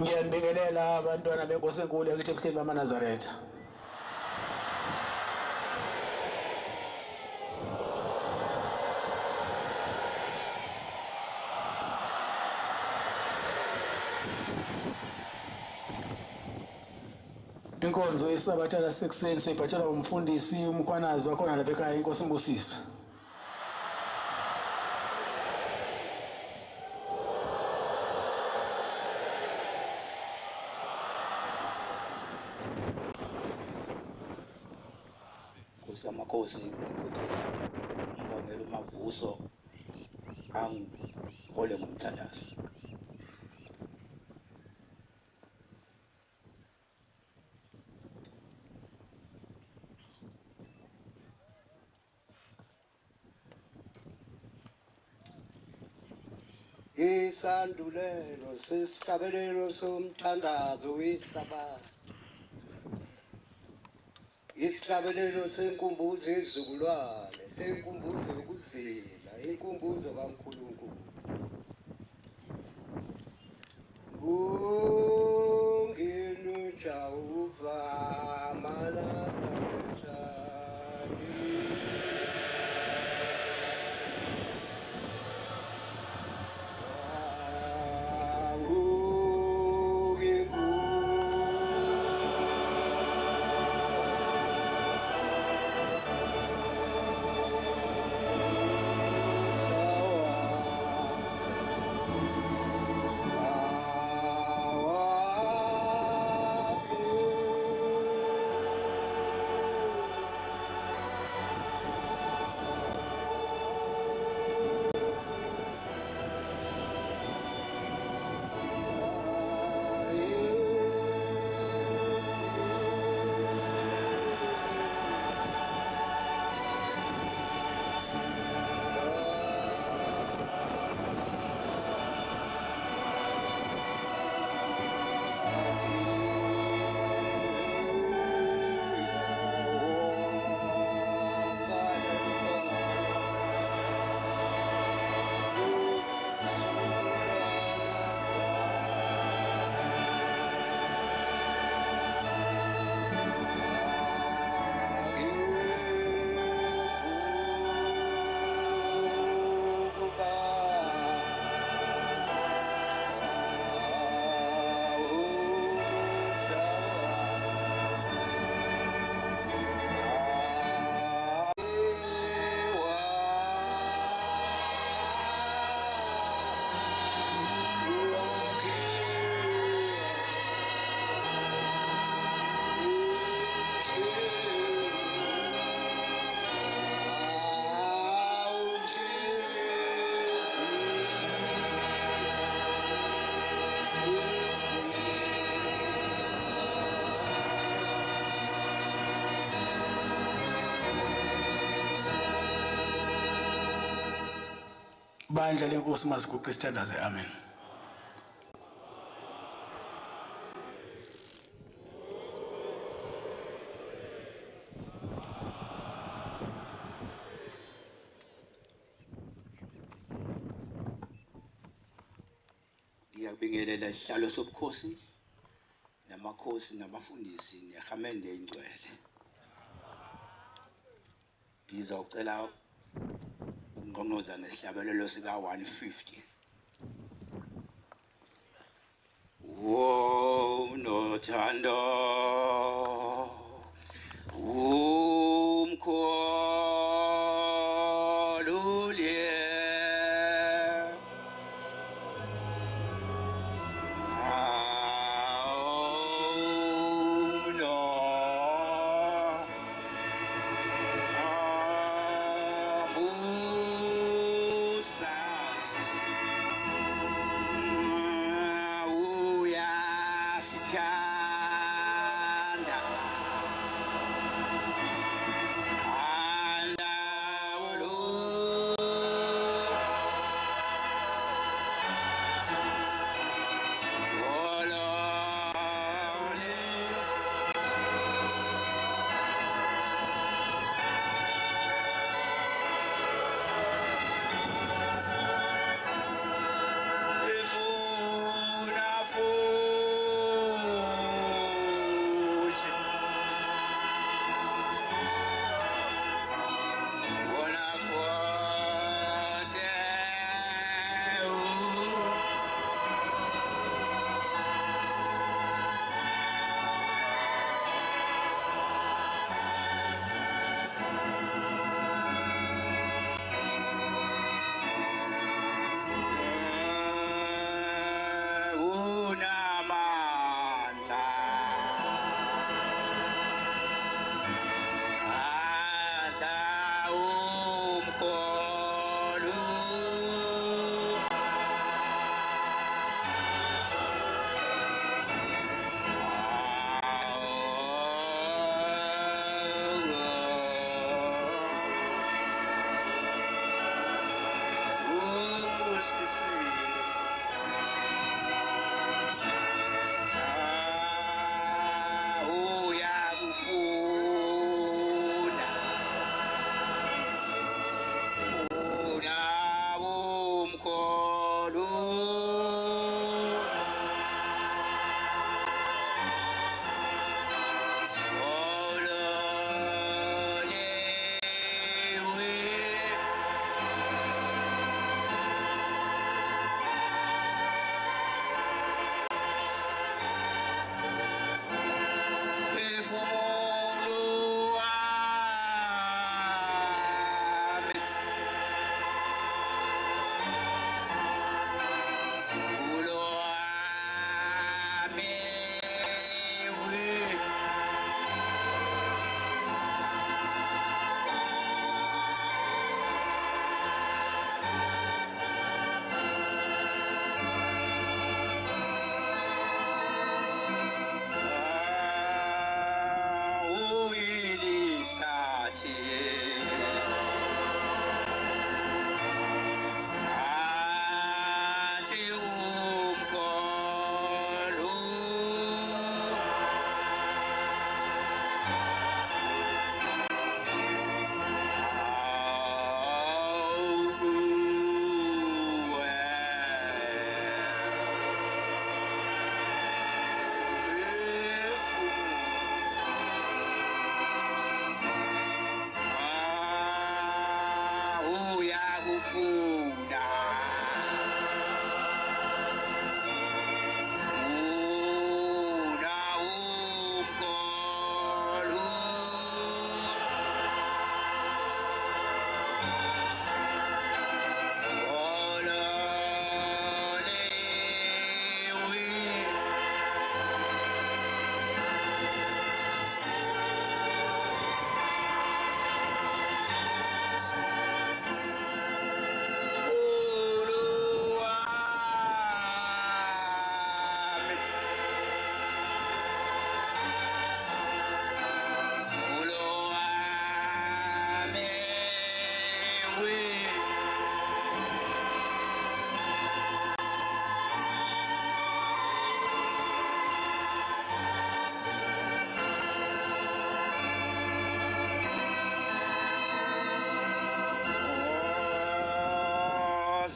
Ngiyanibingelela abantwana benkosi enkulu yakithi ebuhleni bamaNazaretha. Inkonzo yesabatha lasekuseni siyiphathelwa umfundisi umkhwanazi wakhona lapha ekhaya inkosi Mbusisi. Kusamakhosi uMvangeli uMavuso angihole ngomthandazo. Isandulelo sesihlabelelo somthandazo wesabatha. Isihlabelelo senkumbuzo yezizukulwane, senkumbuzo yokuzila, inkumbuzo kaNkulunkulu. Ungenu Jehova Manazaretha. Bandla lenkosi masiguqe isithandaze. Amen. Ngiyabingelela isihlalo sobukhosi namakhosi nabafundisi nehamende ingcwele. Ngizocela ungqongqoza nesihlabelelo sika 150. Oh nothando umkhulule uyasithanda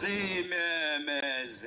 zimemezeni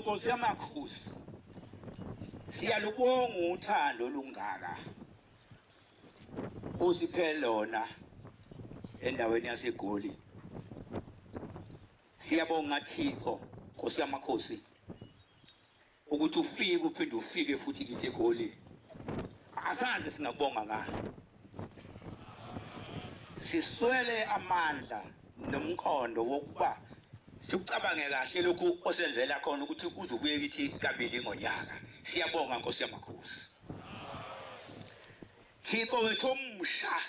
Nkosi yamakhosi siyalubonga uthando olungaka usiphe lona endaweni yaseGoli. Siyabonga Thixo Nkosi yamakhosi ukuthi ufike uphinde ufike futhi kithi eGoli. Asazi singabonga ngani. Siswele amandla nomqondo wokuba sikucabange kahle lokhu osenzela khona ukuthi uzobuye kithi kabili ngonyaka. Siyabonga Nkosi yamakhosi. Thixo wethu omsha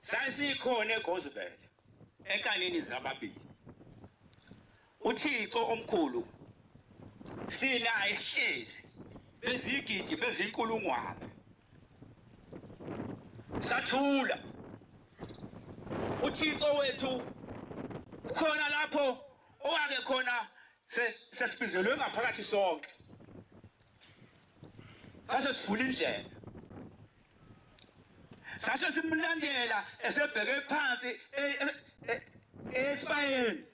sasikhona eGozibele enkanini zababili. uThixo omkhulu sina isihlezi bezigidi bezinkulungwane sathula. uThixo wethu khona lapho owake khona sesibizelwe ngaphakathi sonke. Sase sivula indlela. Sase simlandela esebheke phansi esibayeni.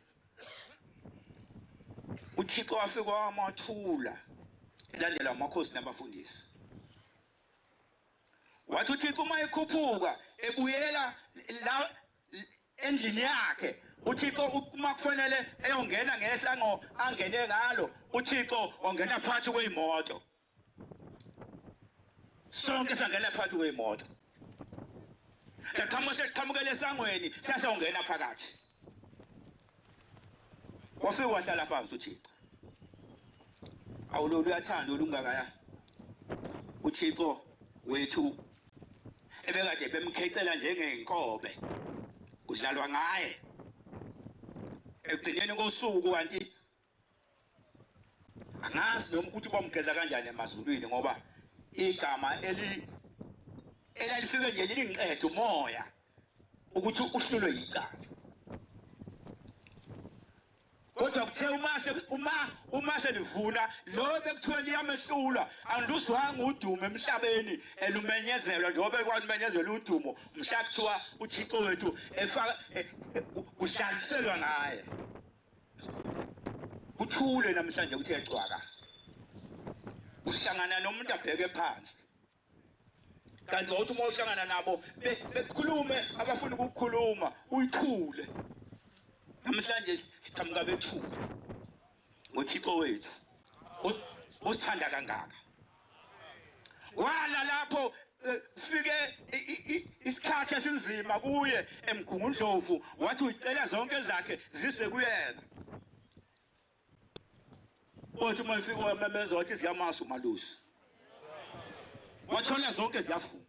uThixo wafika wamathula elandela amakhosi nabafundisi. Wathi uThixo uma ekhuphuka ebuyela la endlini yakhe, uThixo uma kufanele eyongena ngesango angene ngalo, uThixo ongena phakathi kweyimoto. Sonke sangena phakathi kweyimoto. Siqhamukele esangweni sasongena phakathi. Wafika wahlala phansi uThixo. Awulolu uyathanda olungakaya. uThixo wethu ebekade bemkhecela njengenkobe kudlalwa ngaye ekugcineni kosuku kanti angazi noma ukuthi bomgeza kanjani emazulwini ngoba igama elalifike nje lilinqedwe umoya ukuthi uhlulwe yicala. Kodwa kuthe uma selivuna lo bekuthiwa liyamehlula anduzwanga udumo emhlabeni elumenyezelwa njengoba kwalumenyezelwa udumo mhla kuthiwa uThixo wethu efaka kuhlaliselwa ngaye. Kuthule namhlanje kuthe cwaka uhlangana nomuntu abheke phansi kanti uthi uma uhlangana nabo bekhulume abafuna ukukhuluma uyithule. Namhlanje sithamuka bethule ngoThixo wethu usithanda kangaka. Wala lapho fike isikhathi esinzima kuye eMgungundlovu wathi uyicela zonke zakhe zise kuyena. Othi uma ufika wamemeza wathi ziyamasa umalusi. Wathola zonke ziyafuna.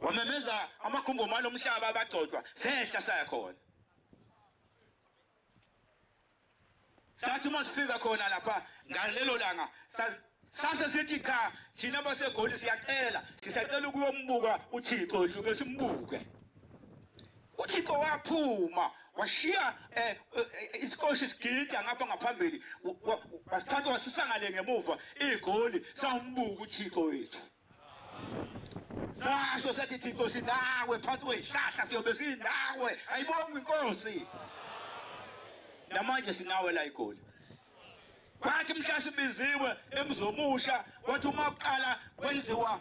Wamemeza amakhumbo malo omhlaba abagcotshwa sehla saya khona. Sathi uma sifika khona lapha ngalelo langa sase sithi cha thina baseGoli siyacela sisacela ukuyombuka uThixo hluke simbuke. uThixo waphuma washiya isikhoshi sigida ngapha ngaphambili wasithatha wasisangale ngemuva iGoli sawumbuka uThixo wethu. Sasho sathi Thixo sinawe phansi kwezihlahla siyobe sinawe ayibonga inkosi. Namanje sinawe la iGoli. Bathi mhla sibiziwe eMzomusha wathi uma uqala kwenziwa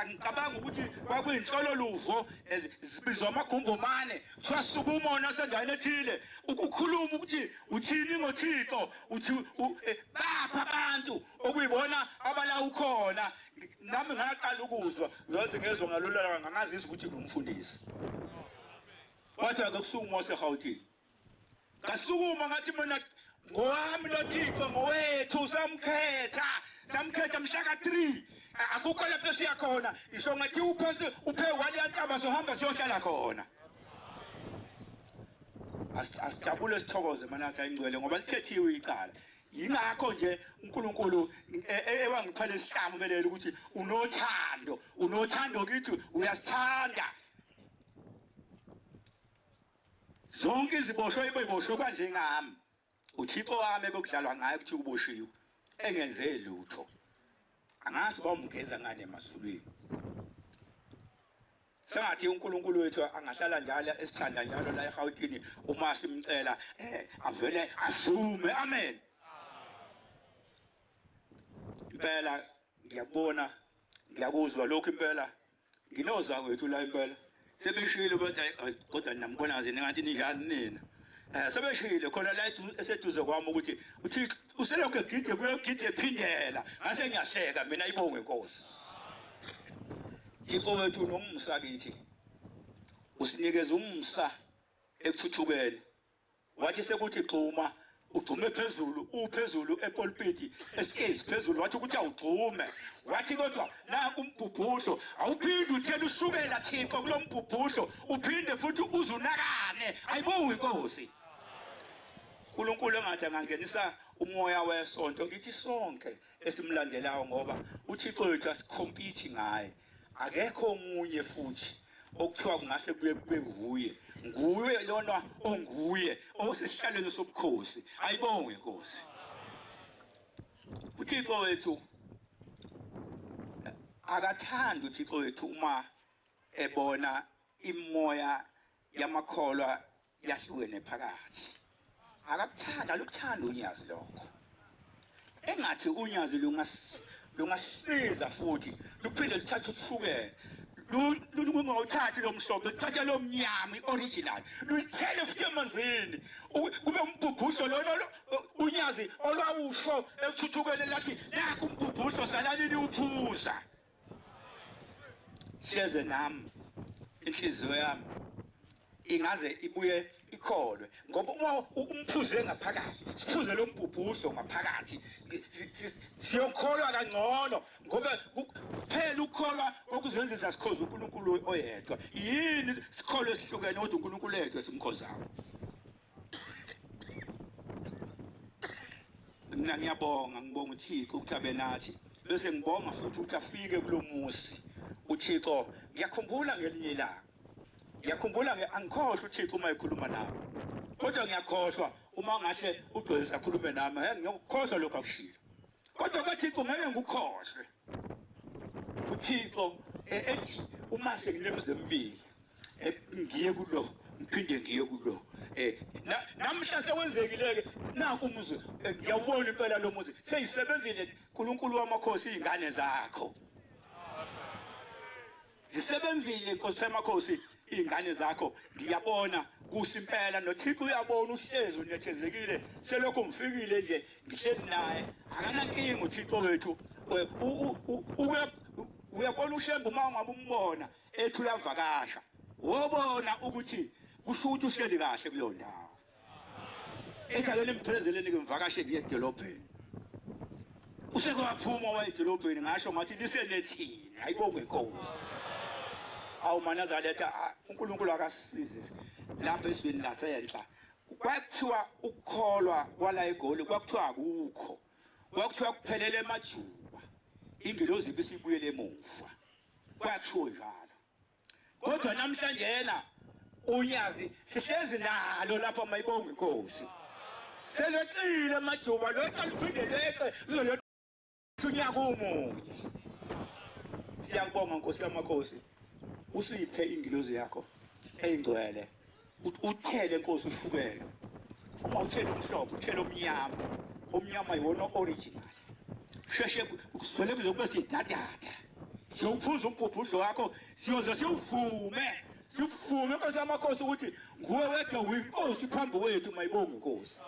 ngicabanga ukuthi kwakuyinhlolo luvo zibizwa amagumbomane kuthiwa sukuma ona sendaweni ethile ukukhuluma ukuthi uthini ngoThixo uthi bapha abantu okuyibona abala ukhona. Nami ngaqala ukuzwa yazi ngezwe ngalolala ngangazizwa ukuthi ngumfundisi. Wathi akusukuma oseGauteng kasukuma ngathi mina ngowami loThixo ngowethu samkhetha mhla ka-3 akukho lapho siya khona isho ngathi uphansi uphe waliyantaba sohamba siyohlala khona. Asijabule sithokoze manatha ingcwele ngoba lithethiwe icala. Yingakho nje uNkulunkulu ewangiphala isihlamu belele ukuthi unothando kithi uyasithanda. Zonke iziboshwe iboshwe kanje ngami. uThixo wami bekudlalwa ngaye ukuthi uboshiwe engenze lutho. Angazi bamgeza ngane emazulwini. Sengathi uNkulunkulu wethu angahlala njalo esithanda njalo la eGauteng uma simcela avele asume. Amen. Impela ngiyabona ngiyakuzwa lokho impela nginozwa wethu la impela sebeshilo kodwa nambona ngathi ninjani nina. Sebeshilo khona la eseduze kwami ukuthi uthi uselokho egide kuyogide ephindela ngase ngiyahleka mina ayibonge inkosi. Thixo wethu nomsa kithi usinikeza umsa ekuthuthukeni. Wathi sekuthi xuma ugcume phezulu uphezulu epulpiti esikezi phezulu wathi ukuthi awugcume. Wathi kodwa naku umbhubhuhlo awuphinde uthele usukela Thixo kulombhubhuhlo uphinde futhi uzunakane ayibonge inkosi. uNkulunkulu engathi angangenisa umoya wesonto lithi sonke esimlandelayo ngoba uThixo wethu asikhompete ngaye. Akekho omunye futhi okuthiwa kungase kube nguye. Nguye lona onguye osesihlalweni sobukhosi. Ayibonge inkosi. uThixo wethu akathanda uThixo wethu uma ebona imoya yamakholwa yahlukene phakathi. Akakuthanda lukuthanda unyazi lokho. Engathi unyazi lungasiza futhi luphinde lithathe uthukene. Lungawuthathi lo mhlobo lithathe lo mnyama ioriginal luyithele futhi emanzini kube umbhubhuhlo lona unyazi olwawusho ekuthuthukene lathi naku umbhubhuhlo salani liwuphuza. Siyeze nami inhliziyo yami ingaze ibuye sikholwe ngoba uma umphuze ngaphakathi siphuze lo mbhubhuhlo ngaphakathi siyokholwa kangcono ngoba kuphela ukukholwa okuzenzisa sikhoza uNkulunkulu oyedwa yini sikholwe sihlukene kodwa uNkulunkulu oyedwa simkhozayo. Mina ngiyabonga ngibonga uThixo ukuthi abe nathi bese ngibonga futhi ukuthi afike kulomusi uThixo ngiyakhumbula ngelinye ilanga ngiyakhumbula angikhohlwa uThixo uma ekhuluma nami kodwa ngiyakhohlwa uma ngahle ugcwele akhulume nami ngiyakhohlwa lokho akushilo kodwa kaThixo ngeke ngikukhohlwe uThixo ethi uma senginemze emibili ngiye kulo ngiphinde ngiye kulo namhla sewenzekile naku umuzi ngiyawubona impela lo muzi seyisebenzile uNkulunkulu wamakhosi izingane zakho zisebenzile Nkosi yamakhosi izingane zakho ngiyabona kuhle impela noThixo uyabona uhlezi unethezekile selokho mfikile nje ngihleli naye akanankinga uThixo wethu uyabona ushembu uma ungabe umbona ethi uyavakasha wobona ukuthi kusho ukuthi uhleli kahle kuleyo ndawo ekhaleni imphelezeleni ke mvakashe ngiye edolobheni usekwaphuma wayedolobheni ngasho ngathi lisenethini ayibonge Nkosi awu manazaletha uNkulunkulu akasize lapha esibini lasenhla kwathiwa ukukholwa kwala eGoli kwakuthiwa akukho kwakuthiwa kuphelele emajuba ingilozi ibisibuyele emuva kwathiwa njalo kodwa namhlanje yena unyazi sihlezi nalo lapha mayibonge Nkosi seleqile emajuba lokho liphinde leqe lizoletha unyaka omunye siyabonga Nkosi yamakhosi usiphe ingilozi yakho eyingcwele uthele Nkosi ushukela uma uthele umhlophe uthele omnyama yiwona original sheshe kusivele kuzokuba sidadada siyophuza umbhubhudlo wakho siyoze siwuvume Nkosi yamakhosi ukuthi nguwe wedwa uyinkosi phambi kwethu mayibonge Nkosi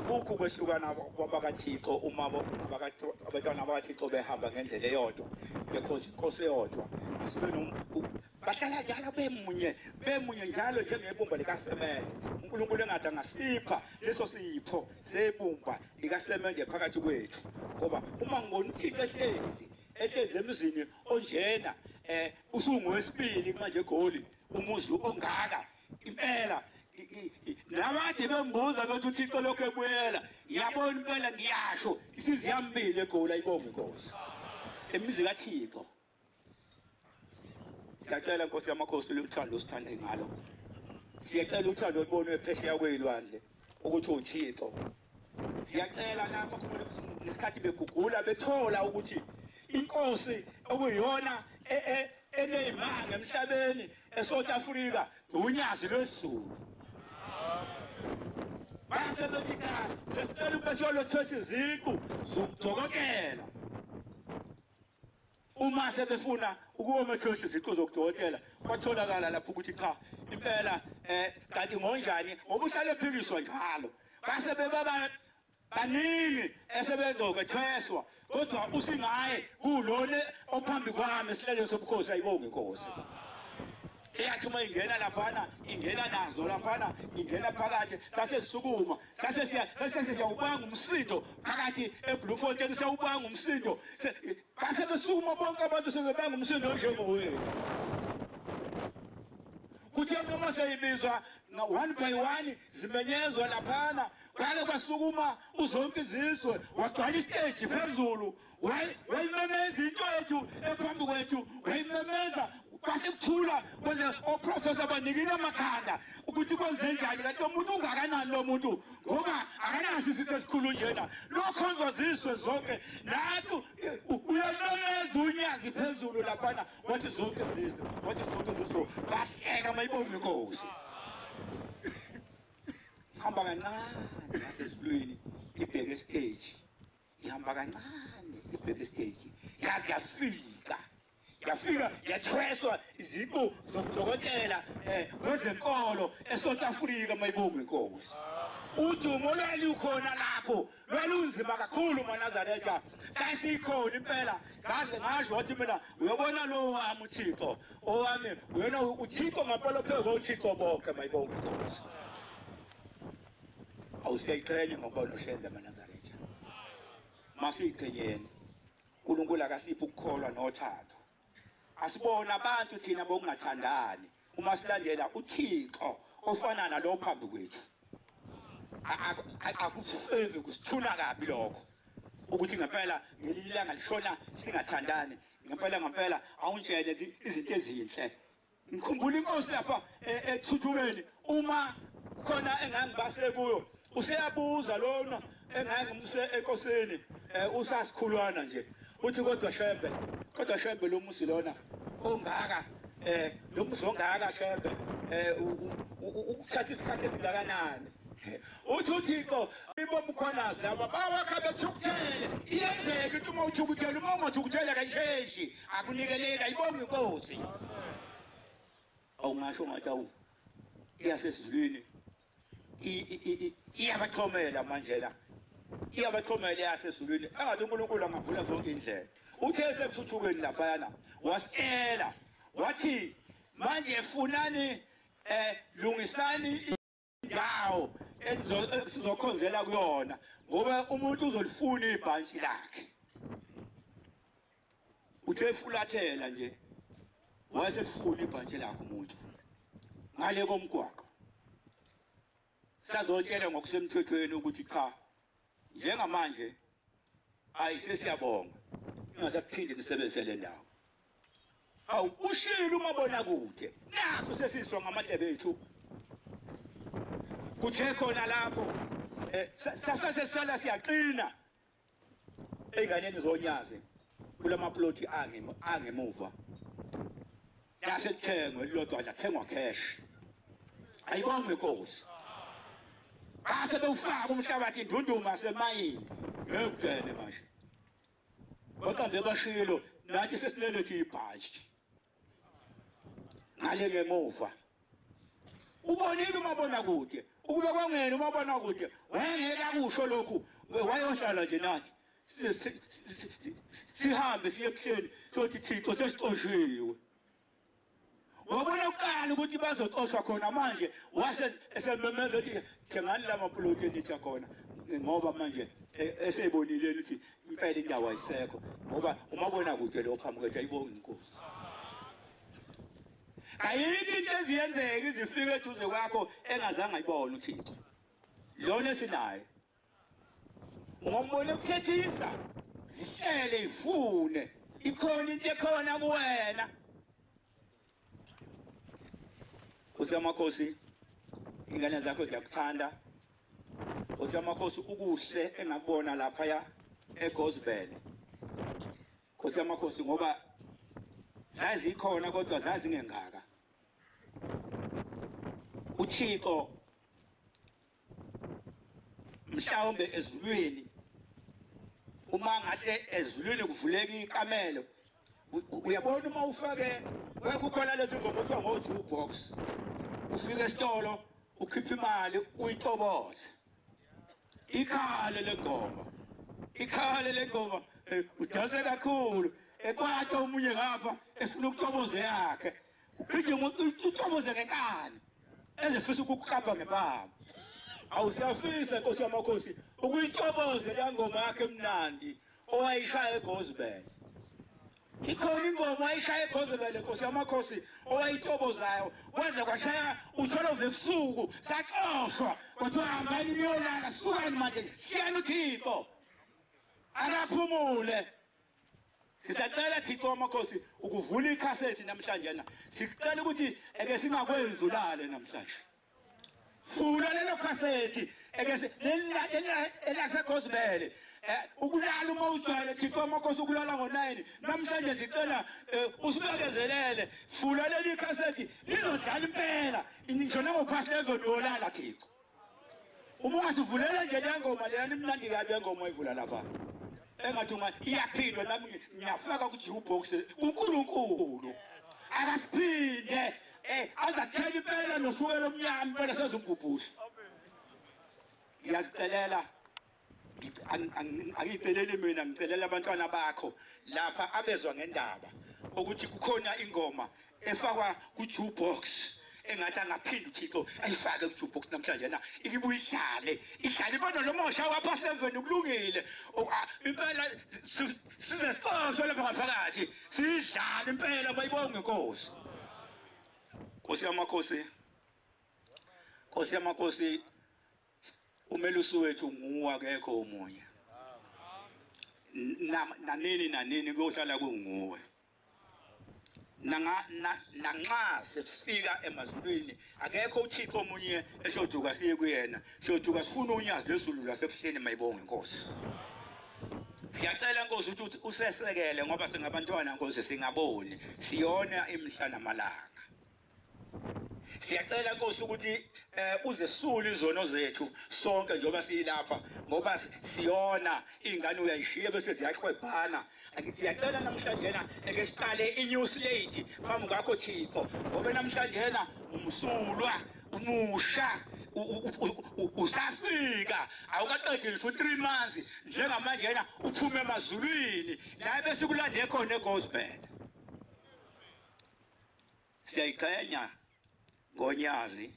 akukho kwehlukana kwabakaThixo uma abantwana bakaThixo behamba ngendlela eyodwa bekhonza inkosi eyodwa bahlala njalo bemunye njalo njengebumba likasemende uNkulunkulu engathi angasipha leso sipho sebumba likasemende phakathi kwethu ngoba uma ngibona uThixo ehlezi emzini onjena usungowesibili manje eGoli umuzi ongaka impela nabade bembuza bethi uThixo lokho ebuyela yabona impela ngiyasho isizwe yamile eGoli ayibonge Nkosi emizi kaThixo siyacela Nkosi yamakhosi uthando osithanda ngalo siyacela uthando olubonwe phesheya kwezilwandle ukuthi uThixo siyacela lapha khona nesikhathi begugula bethola ukuthi inkosi okuyiyona eneyimanga emhlabeni eSouth Africa unyazi lwesizulu base bethi cha sesicela ubesiyolothosa iziqu zokudokotela uma sebefuna ukuwomethosa iziqu zokudokotela kwatholakala lapho ukuthi cha impela kanti ngonjani obuhlale phikiswa njalo base bebaba baningi esebezokwetheswa kodwa usingaye kulona ophambi kwami esihlelo sobukhosi ayibonge Nkosi eyathi uma ingena laphana ingena nazo laphana ingena phakathi sase sisukuma sase siyawubanga umsindo phakathi eBluefontein siyawubanga umsindo base besukuma bonke abantu sezobanga umsindo njengowethu kuthi noma seyibizwa one by one zimenyezwa laphana kwake kwasukuma uzonke izizwe wagcwala istage phezulu wayimemeza into yethu ephambi kwethu wayimemeza kwase kuthula kwenze oprofessor banikile amakhanda ukuthi kwenze njani kanti umuntu ungakanani lo muntu ngoba akanasi isitho esikhulu njena lokhonzwa zizwe zonke nathi uyamemeza unyazi phezulu laphana wathi zonke izizwe bahleka mayibonge Nkosi hamba kancane nasezulwini ibheke stage ihamba kancane ibheke stage yazi yafika yathweswa iziqu zokudokotela kwezenkolo eSouth Africa mayibonge Nkosi udumo lwali ukhona lapho lapho lwalunzima kakhulu maNazaretha sasikhona impela ngaze ngasho wathi mina uyobona lo wami uThixo owami uyena uThixo ngapolo phezulu uThixo bonke mayibonke inkosi awusiyayiqhenya ngokubona ushende maNazaretha masiyiqhenyeni uNkulunkulu akasiphi ukukholwa nothando asibona abantu thina bokungathandani uma silandela uThixo ofana nalo phambi kwethu akusenze kusithuna kabi lokho ukuthi ngempela ngelilanga lishona singathandani ngempela awuntshele izinto ezinhle ngikhumbula inkosi lapha ethuthukeni uma khona engangibase kuyo useyabuza lona engangimse enkosini usasikhulwana nje uthi kodwa shembe lo musi lona ongaka lo musi ongaka shembe ukuthatha isikhathi esingakanani uthi uThixo ibomkhonazi laba bawakha bethukuthele iyenzeka ukuthi uma uthukuthele uma ungathukuthele kayisheshi akunikeleka ayibonge inkosi awungasho ngathi awu iyasesizwini iyabathomela manje la iyabathomela yasesizwini engathi uNkulunkulu angavula zonke indlela uthe sebuthuthukeni laphayana wasitshela wathi manje funani lungisani indawo sizokhonzela kuyona ngoba umuntu uzolifuna ibhantshi lakhe uthe fulathela nje wayesefuna ibhantshi lakhe umuntu ngale komgwaqo sizotshela ngokusemthethweni ukuthi cha njengamanje ayisesiyabonga ingasaphinde nisebenzise le ndawo awu ushilo umabona kude nakho sesiswa ngamadlebe ethu kuthe khona lapho sasesala siyaqina einganeni zonyaze kulamaploti angemuva yasethengwe lilodwa lathengwa cash ayibonge inkosi base bewufaka umhlabathi indunduma semayini ngekugene manje baqambe bashilo nathi sesinelethi ibhaji ngale ngemuva ubonile umabona kude ukube kwangena umabona kude wayengeka kusho lokhu wayohlala nje nathi sihambe siye kuhleni sothi Thixo sesixoshiwe wabona uqala ukuthi bazoxoshwa khona manje wase esememeza ukuthi thengani lamaploti enithi khona ngoba manje esebonile ukuthi impela indawo ayisekho ngoba umabona kude lo phambi kwethu ayibonga inkosi ayikho into eziyenzeka izifike eduze kwakho engazange ayibone uThixo lona sinayo ngombone ukuthethisa zihlele ifune ikhona into ekhona kuwena uSamakhosi ingane zakho ziyakuthanda uSamakhosi ukuhle engakubona lapha ya eGosbel uSamakhosi ngoba zazi ikhona kodwa zazi ngengaka uThixo mhlawumbe ezulwini uma ngahle ezulwini kuvuleka ikamelo uyabona uma ufake kukhona lezi ngoma kuthiwa ngo-jukebox ufike esitolo ukhipha imali uyitoboze ikhale lengoma udase kakhulu ekwathi omunye ngapha efuna ukutoboze yakhe ugijima utoboze ngenkani ezefisa ukukukhapha ngebamba awusiyafisa Nkosi yamakhosi ukuyitoboze le ngoma yakhe emnandi owayishaya eGosbel ikhona ingoma ayishaya eGosbel Nkosi yamakhosi owayitobozayo wenze kwashaya utholo vesuku saxoshwa kwathi hambani niyolala sukani manje siyani uThixo akaphumule sisacela Thixo wamakhosi ukuvula ikhasethi namhlanje na sicela ukuthi eke singakwenzi ulale namhlanje funa lelo khasethi eke elaseGosbel ukulala uma uzwele Thixo wamakhosi ukulala ngo9 namhlanje sicela usibekezelele funa leli khasethi lizodlala impela ngisho nangophasi level yolala Thixo uma ungasivulela nje le ngoma leyani imnandi kabi engoma oyivula lapha engathi iyaphindwa nami ngiyafaka ku-jukebox kuNkulunkulu akasiphinde azathela impela noshukela omnyama impela sezimgubhusha ngiyazicelela angiceleli mina ngicelela abantwana bakho lapha abezwa ngendaba ukuthi kukhona ingoma efakwa ku-jukebox engathi angaphinda uThixo ayifake ku-jukebox namhlanje na ikibuye ihlale ibona lo mosha wapha 7 ukulungile impela size sixoshwe lapha ngaphakathi sidlale impela bayibonge inkosi. Nkosi yamakhosi umelusi wethu nguwe akekho omunye nanini kuyohlala kunguwe nanxa sesifika emazulwini akekho uThixo omunye esiyoduka siye kuyena siyoduka sifuna unyazi lwesulu lasebuhleni mayibonge inkosi. Siyacela inkosi ukuthi usesekele ngoba singabantwana inkosi singaboni siyona imihla namalanga. Siyacela inkosi ukuthi uzesule izono zethu sonke njengoba siyilapha ngoba siyona ingane uyayishiya bese ziyahwebhana. Siyacela namhlanje eke siqale inew slate phambi kwakho Thixo ngoba namhlanje umsulwa umusha usafika awukaqedi ngisho 3 months njengamanje uphume emazulwini la bese kulande khona eGospel. Siyayiqhenya ngoNyazi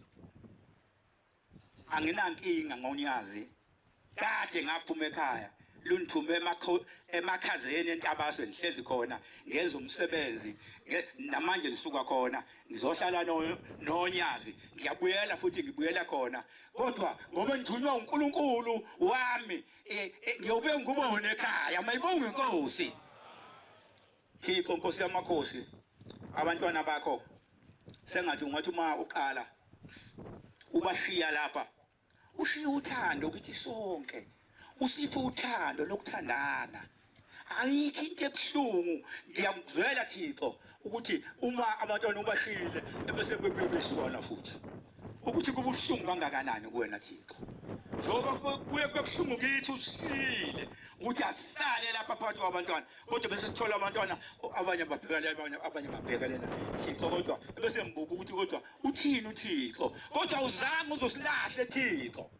anginankinga ngoNyazi kade ngaphuma ekhaya lunithume emakhazeni entabaswe nihlezi khona ngenza umsebenzi namanje ngisuka khona ngizohlala noNyazi ngiyabuyela futhi ngibuyela khona kodwa ngoba ngithunywa uNkulunkulu wami ngiyobe ngubone ekhaya mayibonge inkosi. Thixo Nkosi yamakhosi abantwana bakho sengathi ungathi uma uqala ubashiya lapha ushiya uthando ukuthi sonke usiphe uthando lokuthandana ayikho into ebuhlungu. Ngiyakuzwela Thixo ukuthi uma abantwana ubashile bese bebeshwana futhi ukuthi kubuhlungu kangakanani kuwena Thixo njengoba kuye kubuhlungu kithi usile ukuthi asale lapha phakathi kwabantwana kodwa bese sithola abantwana abanye babhekelela Thixo kodwa bese mbuka ukuthi kodwa uthini uThixo kodwa uzange uzosilahle Thixo.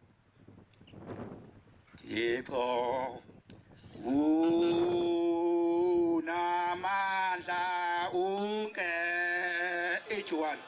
Thixo unamandla unke each one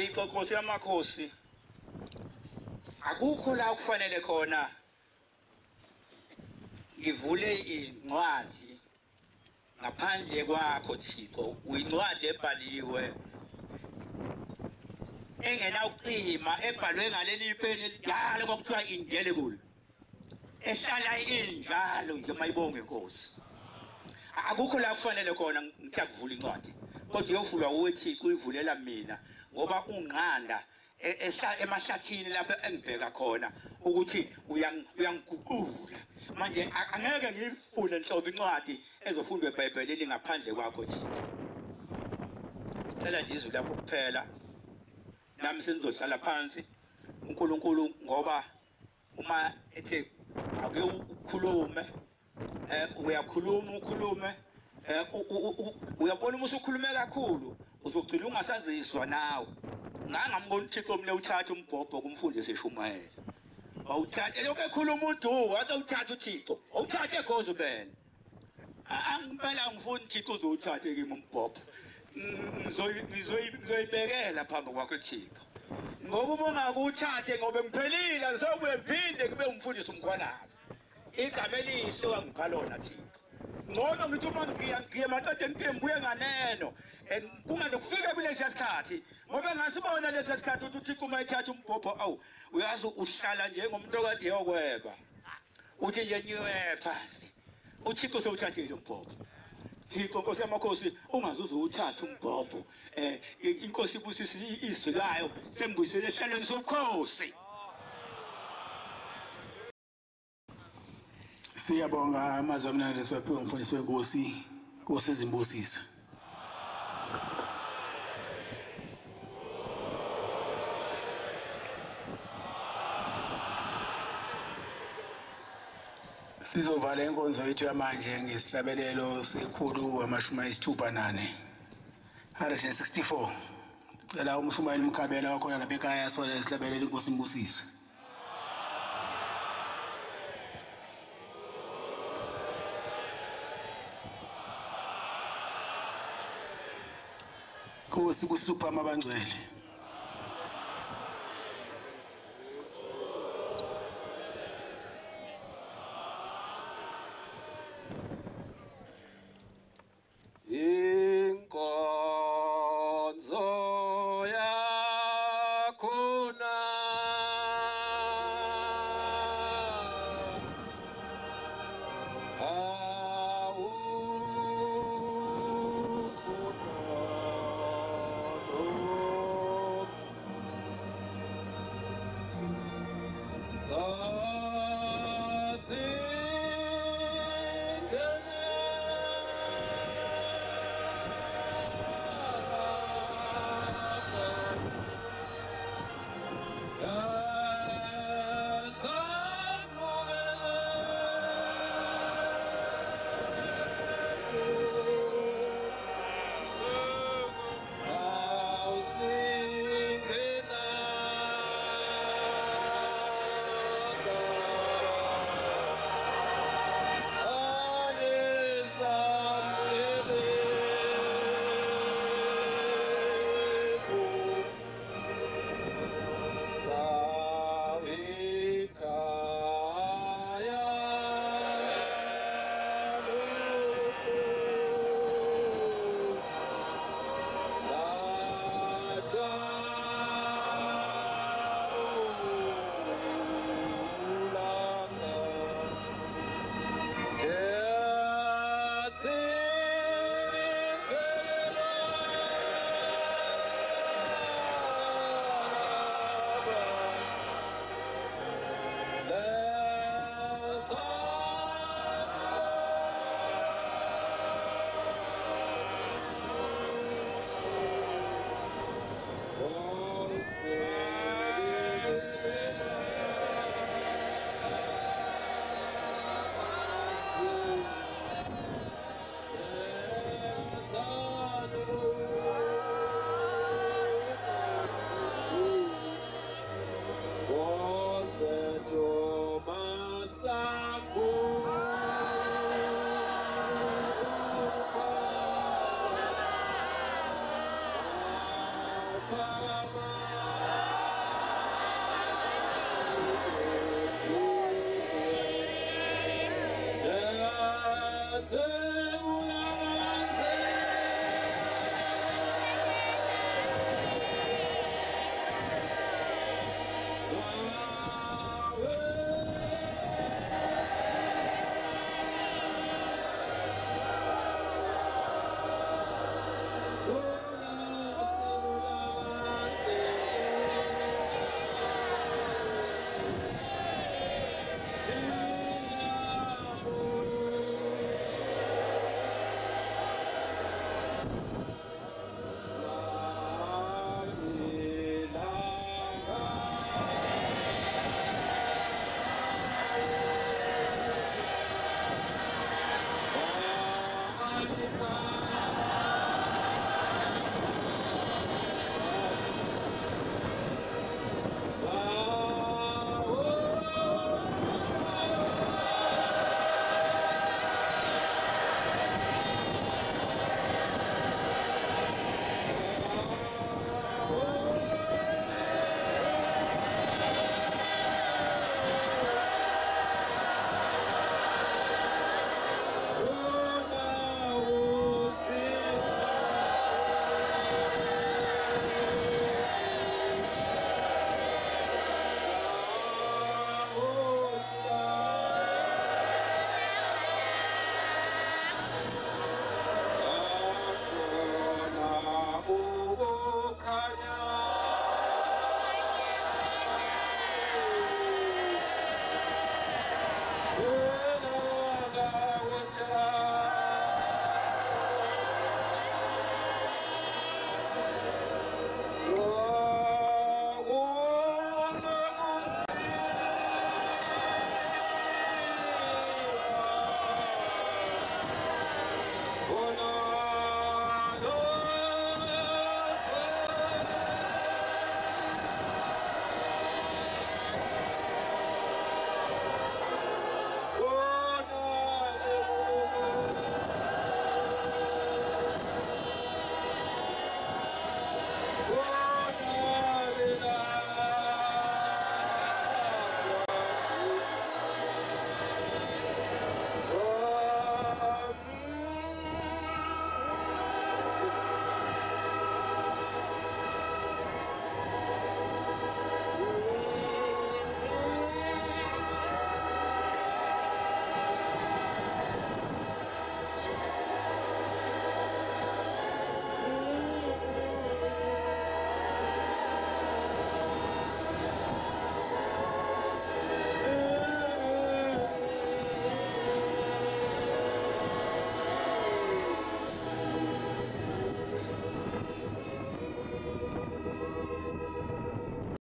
Thixo Nkosi yamakhosi akukho la kufanele khona ngivule incwadi ngaphandle kwakho Thixo uyincwadi ebhaliwe engena ucima ebhalwe ngaleli peni elidala kwakuthiwa indelible ehlala injalo nje mayibonge Nkosi akukho la kufanele khona ngithi akuvula incwadi kodwa iyovulwa uwe Thixo uyivulela mina ngoba unqanda emahlathini lapha engibheka khona ukuthi uyangiguqula manje angeke ngiyifune nhlobo incwadi ezofundwa eBhayibhelini ngaphandle kwakho Thixo sicela nje izwi lakho kuphela nami senizohlala phansi uNkulunkulu ngoba uma ethe ake ukhulume uyakhuluma uyabona uma usukhulume kakhulu uzogcina ungasaziswa nawe ngangambona uThixo mle uthatha umbhobho kumfundisi eShumayela awuthathe lokho ekhuluma uDuku wathi uthatha uThixo awuthathe eghozo bena angempela ngifuna uThixo uzowuthathe kimi umbhobho ngizoyibekela phambi kwakho Thixo ngoba uma ungakuthathe ngoba ngiphelile ngizobuye ngiphinde kube umfundisi umkhwanazi igama elihle wangipha lona Thixo ngcono ngithi uma ngiye maqede ngibuye nganeno kungaze kufike kulesi sikhathi ngoba ngasibona lesi sikhathi ukuthi uThixo uma ethatha umbhobho awu uyazi uhlala njengomuntu okade yokweba uthi nje nyiwe phansi uThixo sewuthathile umbhobho Thixo Nkosi yamakhosi ungazuza uthatha umbhobho inkosi ibusisa izwi layo sembuyisele esihlalweni sobukhosi Siyabonga amazwi amnandi siwaphiwe umfundisi wenkosi Nkosi izimbusisa Sizovala inkonzo yethu yamanje ngesihlabelelo sekhulu ama-64 164 cela umshumayeli Mkhabela wakhona lapha ekhaya sona isihlabelelo inkosi imbusisa Nkosi kusupha abangcwele Yeah.